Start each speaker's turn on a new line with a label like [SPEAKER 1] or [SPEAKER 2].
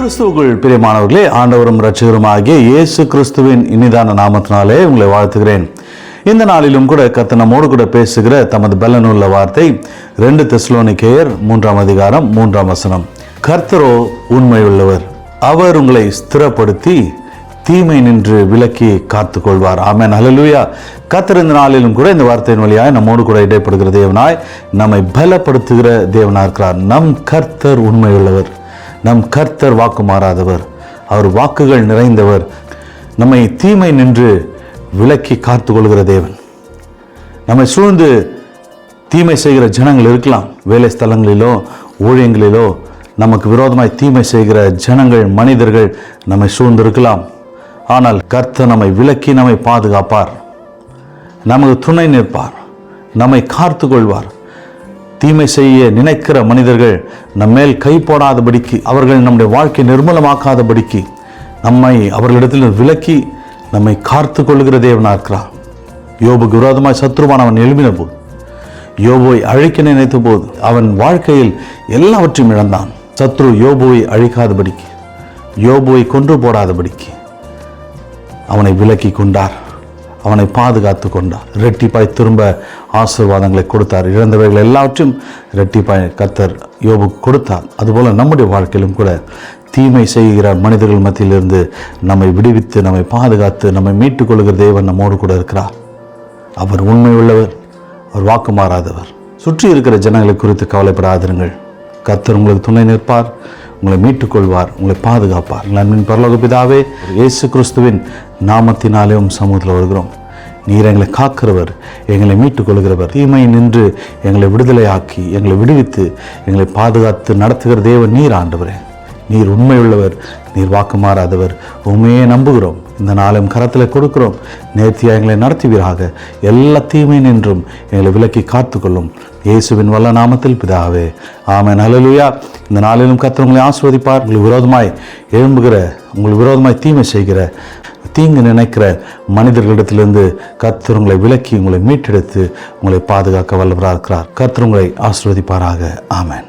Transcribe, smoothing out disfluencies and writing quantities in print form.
[SPEAKER 1] கிறிஸ்துவுக்குள் பிரியமானவர்களே, ஆண்டவரும் இரட்சகருமாகிய இயேசு கிறிஸ்துவின் இனிதான நாமத்தினாலே உங்களை வாழ்த்துகிறேன். இந்த நாளிலும் கூட கர்த்தர் நம்மோடு கூட பேசுகிற தமது பலனுள்ள வார்த்தை 2 தெசலோனிக்கேயர் 3ஆம் அதிகாரம் 3ஆம் வசனம். கர்த்தரோ உண்மையுள்ளவர், அவர் உங்களை ஸ்திரப்படுத்தி தீமை நின்று விலக்கி காத்து கொள்வார். ஆமென், ஹல்லேலூயா. கர்த்தர் இந்த நாளிலும் கூட இந்த வார்த்தையின் வழியாய் நம்மோடு கூட இடைப்படுகிற தேவனாய், நம்மை பலப்படுத்துகிற தேவனாய் இருக்கிறார். நம் கர்த்தர் உண்மையுள்ளவர், நம் கர்த்தர் வாக்கு மாறாதவர், அவர் வாக்குகள் நிறைந்தவர், நம்மை தீமை நின்று விலக்கி காத்து கொள்கிற தேவன். நம்மை சூழ்ந்து தீமை செய்கிற ஜனங்கள் இருக்கலாம். வேலை ஸ்தலங்களிலோ ஊழியங்களிலோ நமக்கு விரோதமாய் தீமை செய்கிற ஜனங்கள், மனிதர்கள் நம்மை சூழ்ந்து இருக்கலாம். ஆனால் கர்த்தர் நம்மை விலக்கி நம்மை பாதுகாப்பார், நமக்கு துணை நிற்பார், நம்மை காத்து கொள்வார். தீமை செய்ய நினைக்கிற மனிதர்கள் நம்மேல் கை போடாதபடிக்கு, அவர்கள் நம்முடைய வாழ்க்கை நிர்மூலமாக்காதபடிக்கு நம்மை அவர்களிடத்தில் விலக்கி நம்மை காத்து கொள்கிற தேவனாக இருக்கிறார். யோபுக்கு விரோதமாய் சத்ருவானவன் எழும்பின போது, யோபுவை அழிக்க நினைத்த போது அவன் வாழ்க்கையில் எல்லாவற்றையும் இழந்தான். சத்ரு யோபுவை அழிக்காதபடிக்கு, யோபுவை கொன்று போடாதபடிக்கு அவனை விலக்கி கொண்டார், அவனை பாதுகாத்து கொண்டார். இரட்டிப்பாய் திரும்ப ஆசீர்வாதங்களை கொடுத்தார். இழந்தவைகள் எல்லாவற்றையும் இரட்டிப்பாய் கர்த்தர் யோபுக்கு கொடுத்தார். அதுபோல நம்முடைய வாழ்க்கையிலும் கூட தீமை செய்கிற மனிதர்கள் மத்தியிலிருந்து நம்மை விடுவித்து நம்மை பாதுகாத்து நம்மை மீட்டுக் கொள்கிற தேவன் நம்மோடு கூட இருக்கிறார். அவர் உண்மை உள்ளவர், அவர் வாக்கு மாறாதவர். சுற்றி இருக்கிற ஜனங்களை குறித்து கவலைப்படாதிருங்கள். கர்த்தர் உங்களுக்கு துணை நிற்பார், உங்களை மீட்டுக் கொள்வார், உங்களை பாதுகாப்பார். நன்பின் பரலோக பிதாவே, இயேசு கிறிஸ்துவின் நாமத்தினாலே சமூகத்தில் வருகிறோம். நீர் எங்களை காக்கிறவர், எங்களை மீட்டுக் கொள்கிறவர், தீமை நின்று எங்களை விடுதலையாக்கி எங்களை விடுவித்து எங்களை பாதுகாத்து நடத்துகிற தேவன் நீர். ஆண்டவரே, நீர் உண்மையுள்ளவர், நீர் வாக்கு மாறாதவர். உண்மையே நம்புகிறோம். இந்த நாளும் கரத்தில் கொடுக்கிறோம். நேர்த்தியாக எங்களை நடத்துவீராக. எல்லா தீமை நின்றும் எங்களை விலக்கி காத்துக்கொள்ளும். இயேசுவின் வல்ல நாமத்தில் பிதாவே, ஆமென், ஹல்லேலூயா. இந்த நாளிலும் கர்த்தர் உங்களை ஆசீர்வதிப்பார். உங்களுக்கு விரோதமாய் எழும்புகிற, உங்களுக்கு விரோதமாய் தீமை செய்கிற, தீங்கு நினைக்கிற மனிதர்களிடத்திலிருந்து கர்த்தர் உங்களை விலக்கி உங்களை மீட்டெடுத்து உங்களை பாதுகாக்க வல்லவராக இருக்கிறார். கர்த்தர் உங்களை ஆசீர்வதிப்பாராக. ஆமென்.